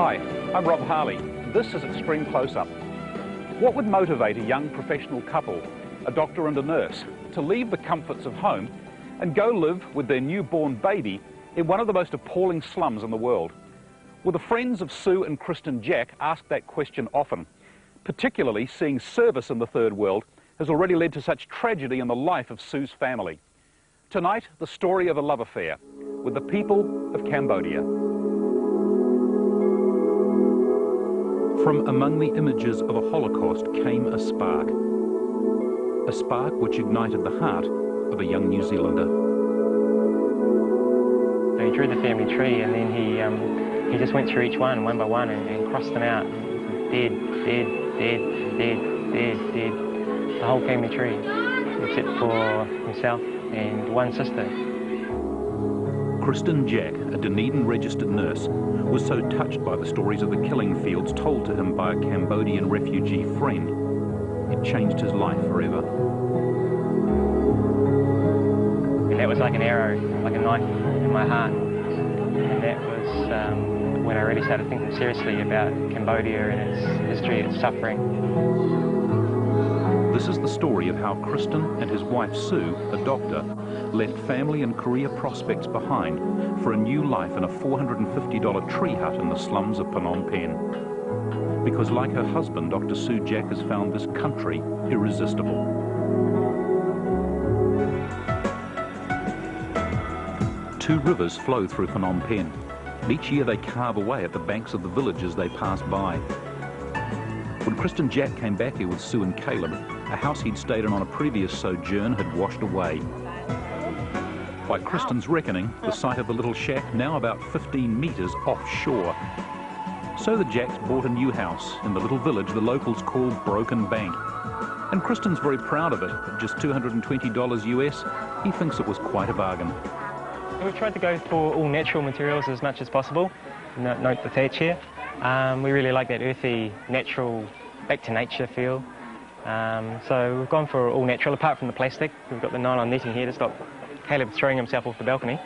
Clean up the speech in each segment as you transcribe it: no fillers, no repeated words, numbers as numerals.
Hi, I'm Rob Harley. This is Extreme Close-Up. What would motivate a young professional couple, a doctor and a nurse, to leave the comforts of home and go live with their newborn baby in one of the most appalling slums in the world? Well, the friends of Sue and Kristen Jack ask that question often. Particularly seeing service in the third world has already led to such tragedy in the life of Sue's family. Tonight, the story of a love affair with the people of Cambodia. From among the images of a Holocaust came a spark which ignited the heart of a young New Zealander. He drew the family tree, and then he just went through each one by one and crossed them out. Dead, dead, dead, dead, dead, dead. The whole family tree, except for himself and one sister. Kristen Jack, a Dunedin registered nurse, was so touched by the stories of the killing fields told to him by a Cambodian refugee friend, it changed his life forever. And that was like an arrow, like a knife in my heart. And that was when I really started thinking seriously about Cambodia and its history, its suffering. This is the story of how Kristen and his wife Sue, a doctor, left family and career prospects behind for a new life in a $450 tree hut in the slums of Phnom Penh. Because like her husband, Dr. Sue Jack has found this country irresistible. Two rivers flow through Phnom Penh. And each year they carve away at the banks of the villages they pass by. When Kristen Jack came back here with Sue and Caleb, a house he'd stayed in on a previous sojourn had washed away. By Kristen's reckoning, the site of the little shack now about 15 metres offshore. So the Jacks bought a new house in the little village the locals call Broken Bank. And Kristen's very proud of it. At just $220 US, he thinks it was quite a bargain. We've tried to go for all natural materials as much as possible. Note the thatch here. We really like that earthy, natural, back to nature feel. So we've gone for all natural, apart from the plastic. We've got the nylon netting here to stop Caleb throwing himself off the balcony,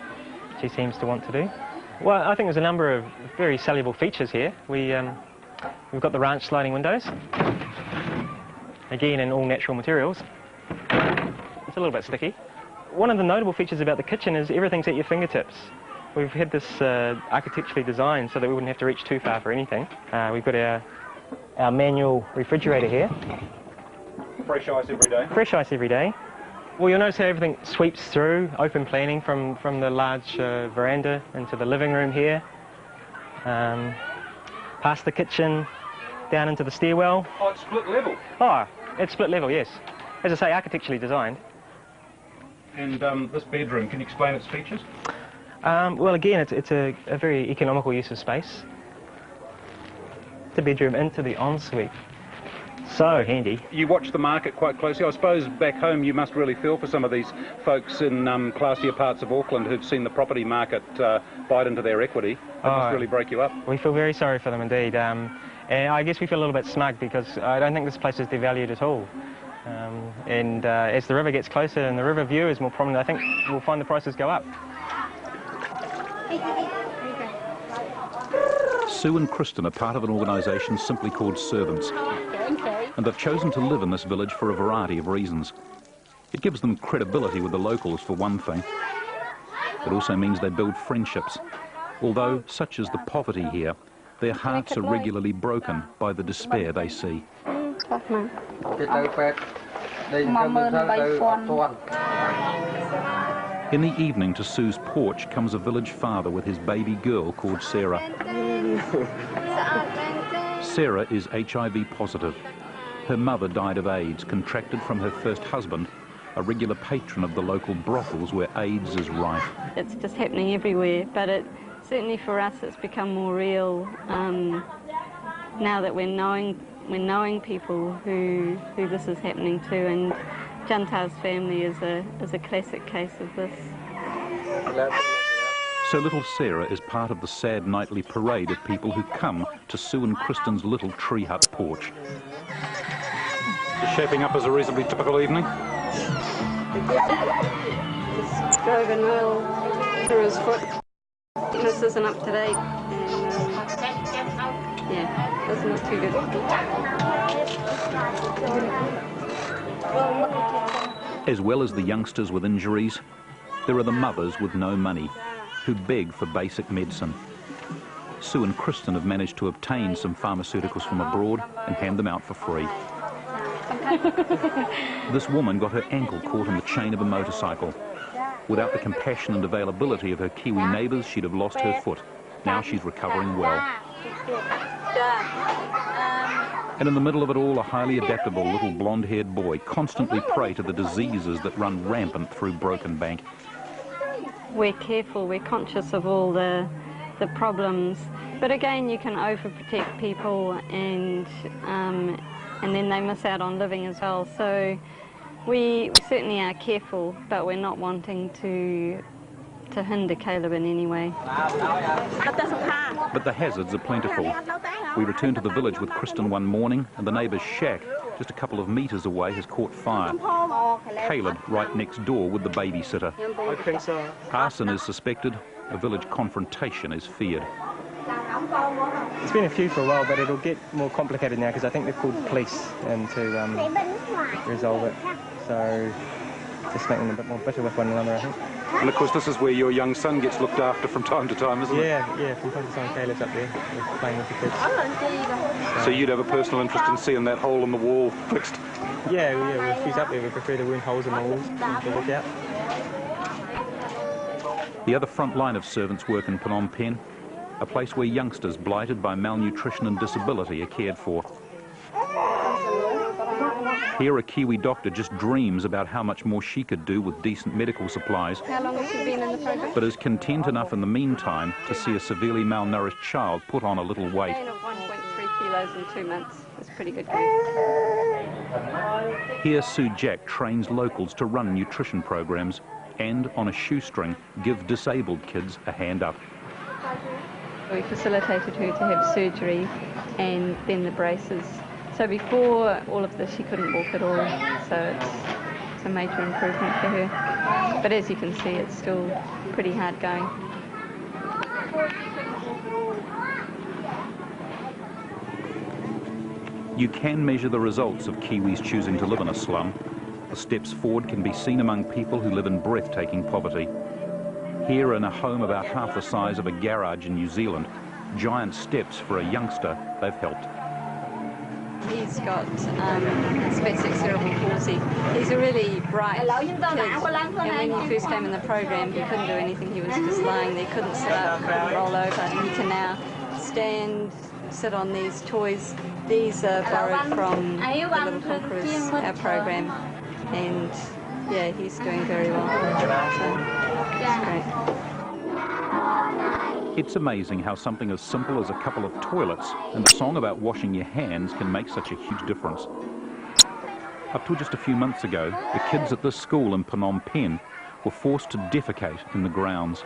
which he seems to want to do. Well, I think there's a number of very saleable features here. We've got the ranch sliding windows, again in all natural materials. It's a little bit sticky. One of the notable features about the kitchen is everything's at your fingertips. We've had this architecturally designed so that we wouldn't have to reach too far for anything. We've got our manual refrigerator here. Fresh ice every day? Fresh ice every day. Well, you'll notice how everything sweeps through, open planning from the large veranda into the living room here, past the kitchen, down into the stairwell. Oh, it's split level? Oh, it's split level, yes. As I say, architecturally designed. And this bedroom, can you explain its features? Well, again, it's a very economical use of space. The bedroom into the ensuite. So handy. You watch the market quite closely. I suppose back home you must really feel for some of these folks in classier parts of Auckland who've seen the property market bite into their equity. That must really break you up. We feel very sorry for them indeed. And I guess we feel a little bit smug because I don't think this place is devalued at all. As the river gets closer and the river view is more prominent, I think we'll find the prices go up. Sue and Kristen are part of an organisation simply called Servants. And they've chosen to live in this village for a variety of reasons. It gives them credibility with the locals, for one thing. It also means they build friendships. Although, such is the poverty here, their hearts are regularly broken by the despair they see. In the evening, to Sue's porch comes a village father with his baby girl called Sarah. Sarah is HIV positive. Her mother died of AIDS, contracted from her first husband, a regular patron of the local brothels where AIDS is rife. It's just happening everywhere, but certainly for us it's become more real now that we're knowing people who this is happening to, and Jantar's family is a classic case of this. So little Sarah is part of the sad nightly parade of people who come to Sue and Kristen's little tree hut porch. It's shaping up as a reasonably typical evening. Just drove a nail through his foot. This isn't up to date, and yeah, this is not too good. As well as the youngsters with injuries, there are the mothers with no money who beg for basic medicine. Sue and Kristen have managed to obtain some pharmaceuticals from abroad and hand them out for free. This woman got her ankle caught in the chain of a motorcycle. Without the compassion and availability of her Kiwi neighbours, she'd have lost her foot. Now she's recovering well. And in the middle of it all, a highly adaptable little blonde-haired boy, constantly prey to the diseases that run rampant through Broken Bank. We're careful, we're conscious of all the problems, but again, you can overprotect people, and then they miss out on living as well. So we certainly are careful, but we're not wanting to hinder Caleb in any way. But the hazards are plentiful. We returned to the village with Kristen one morning, and the neighbour's shack, just a couple of metres away, has caught fire. Caleb right next door with the babysitter. Arson is suspected. A village confrontation is feared. It's been a few for a while, but it'll get more complicated now because I think they've called the police in to resolve it. So just making them a bit more bitter with one another, I think. And of course, this is where your young son gets looked after from time to time, isn't it? Yeah, from time to time Caleb's up there playing with the kids. So you'd have a personal interest in seeing that hole in the wall fixed? Yeah, if he's up there, we prefer there weren't holes in the walls to look out. The other front line of servants work in Phnom Penh, a place where youngsters blighted by malnutrition and disability are cared for. Here a Kiwi doctor just dreams about how much more she could do with decent medical supplies. How long has she been in the program? But is content enough in the meantime to see a severely malnourished child put on a little weight. A gain of 1.3 kilos in 2 months. It's pretty good gain. Here Sue Jack trains locals to run nutrition programs and, on a shoestring, give disabled kids a hand up. We facilitated her to have surgery and then the braces. So before all of this, she couldn't walk at all. So it's a major improvement for her. But as you can see, it's still pretty hard going. You can measure the results of Kiwis choosing to live in a slum. The steps forward can be seen among people who live in breathtaking poverty. Here, in a home about half the size of a garage in New Zealand, giant steps for a youngster they've helped. He's got spastic cerebral palsy. He's a really bright kid, and when he first came in the program, he couldn't do anything. He was just lying there, couldn't sit up, couldn't roll over, and he can now stand, sit on these toys. These are borrowed from the Little Pilkers, our program, and yeah, he's doing very well. So it's great. It's amazing how something as simple as a couple of toilets and a song about washing your hands can make such a huge difference. Up till just a few months ago, the kids at this school in Phnom Penh were forced to defecate in the grounds.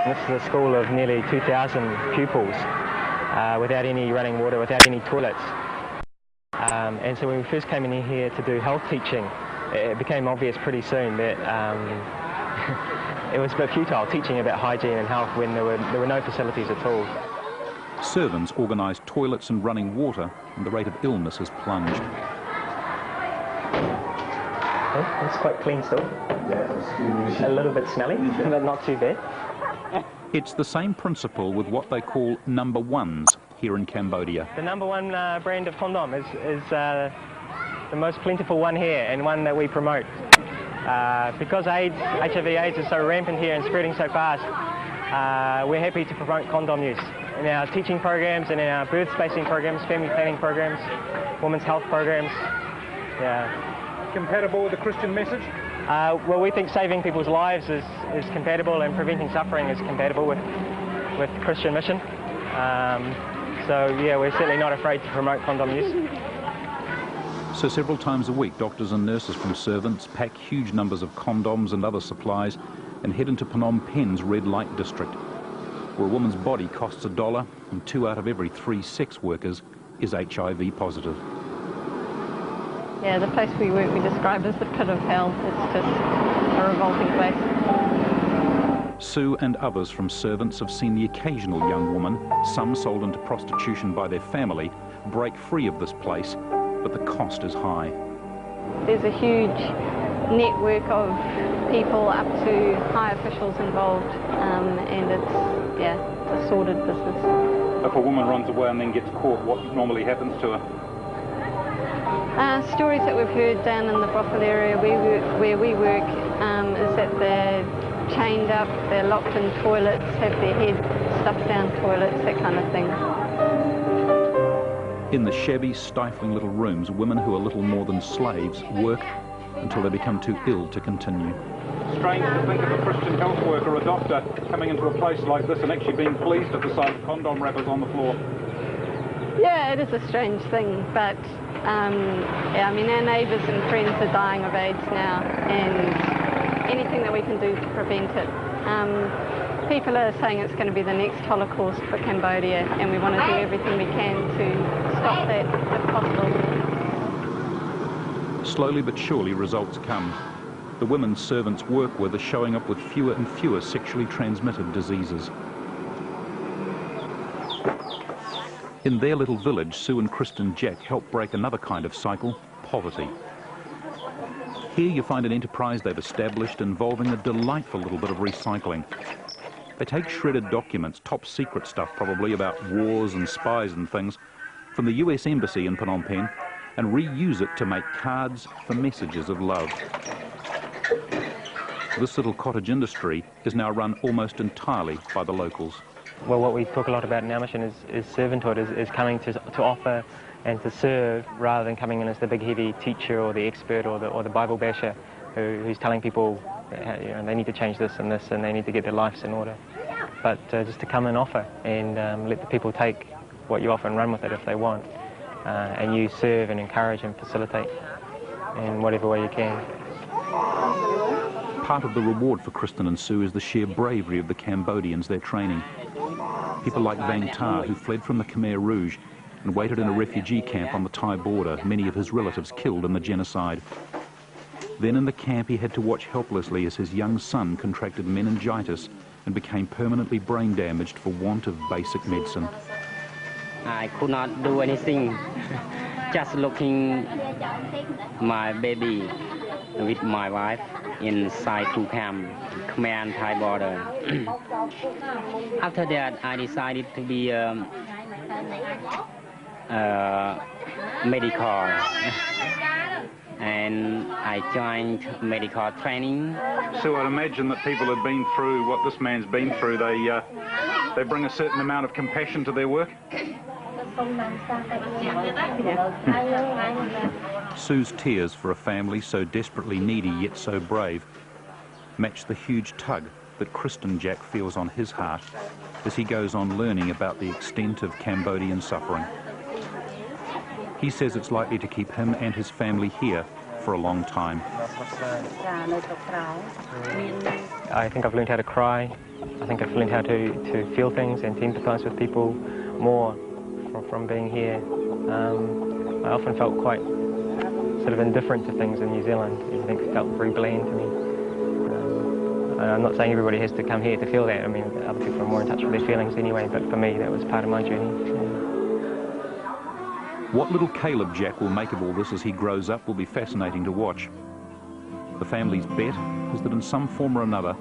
This is a school of nearly 2,000 pupils without any running water, without any toilets. And so when we first came in here to do health teaching, it became obvious pretty soon that it was a bit futile teaching about hygiene and health when there were no facilities at all. Servants organised toilets and running water, and the rate of illness has plunged. Oh, it's quite clean still. A little bit smelly, but not too bad. It's the same principle with what they call number ones here in Cambodia. The number one brand of condom is the most plentiful one here, and one that we promote. Because HIV/AIDS is so rampant here and spreading so fast, we're happy to promote condom use in our teaching programs and in our birth spacing programs, family planning programs, women's health programs. Yeah. Compatible with the Christian message? Well, we think saving people's lives is compatible, and preventing suffering is compatible with the Christian mission. So yeah, we're certainly not afraid to promote condom use. So several times a week, doctors and nurses from servants pack huge numbers of condoms and other supplies and head into Phnom Penh's red light district, where a woman's body costs $1 and 2 out of every 3 sex workers is HIV positive. Yeah, the place we work we describe as the pit of hell. It's just a revolting place. Sue and others from servants have seen the occasional young woman, some sold into prostitution by their family, break free of this place, but the cost is high. There's a huge network of people up to high officials involved, and it's a sordid business. If a woman runs away and then gets caught, what normally happens to her? Stories that we've heard down in the brothel area where we work is that they're chained up, they're locked in toilets, have their head stuffed down toilets, that kind of thing. In the shabby, stifling little rooms, women who are little more than slaves work until they become too ill to continue. Strange to think of a Christian health worker or a doctor coming into a place like this and actually being pleased at the sight of condom wrappers on the floor. Yeah, it is a strange thing, but yeah, I mean, our neighbours and friends are dying of AIDS now, and anything that we can do to prevent it. People are saying it's going to be the next Holocaust for Cambodia, and we want to do everything we can to stop that if possible. Slowly but surely results come. The women servants work with are showing up with fewer and fewer sexually transmitted diseases. In their little village, Sue and Kristen Jack help break another kind of cycle, poverty. Here you find an enterprise they've established involving a delightful little bit of recycling. They take shredded documents, top secret stuff probably, about wars and spies and things, from the US Embassy in Phnom Penh and reuse it to make cards for messages of love. This little cottage industry is now run almost entirely by the locals. Well, what we talk a lot about in our mission is servanthood, is coming to offer and to serve rather than coming in as the big heavy teacher or the expert or the Bible basher who's telling people they need to change this and they need to get their lives in order. But just to come and offer and let the people take what you offer and run with it if they want. And you serve and encourage and facilitate in whatever way you can. Part of the reward for Kristen and Sue is the sheer bravery of the Cambodians they're training. People like Vang Tar, who fled from the Khmer Rouge and waited in a refugee camp on the Thai border, many of his relatives killed in the genocide. Then in the camp he had to watch helplessly as his young son contracted meningitis and became permanently brain damaged for want of basic medicine. I could not do anything, just looking my baby with my wife inside two camp, Khmer and Thai border. After that, I decided to be medical, and I joined medical training. So I'd imagine that people have been through what this man's been through. They bring a certain amount of compassion to their work. Sue's tears for a family so desperately needy yet so brave match the huge tug that Kristen Jack feels on his heart as he goes on learning about the extent of Cambodian suffering. He says it's likely to keep him and his family here for a long time. I think I've learned how to cry. I think I've learned how to feel things and to empathise with people more from being here. I often felt quite sort of indifferent to things in New Zealand. Everything felt very bland to me. I'm not saying everybody has to come here to feel that. I mean, other people are more in touch with their feelings anyway, but for me that was part of my journey. What little Caleb Jack will make of all this as he grows up will be fascinating to watch. The family's bet is that in some form or another,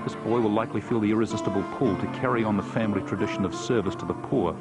this boy will likely feel the irresistible pull to carry on the family tradition of service to the poor.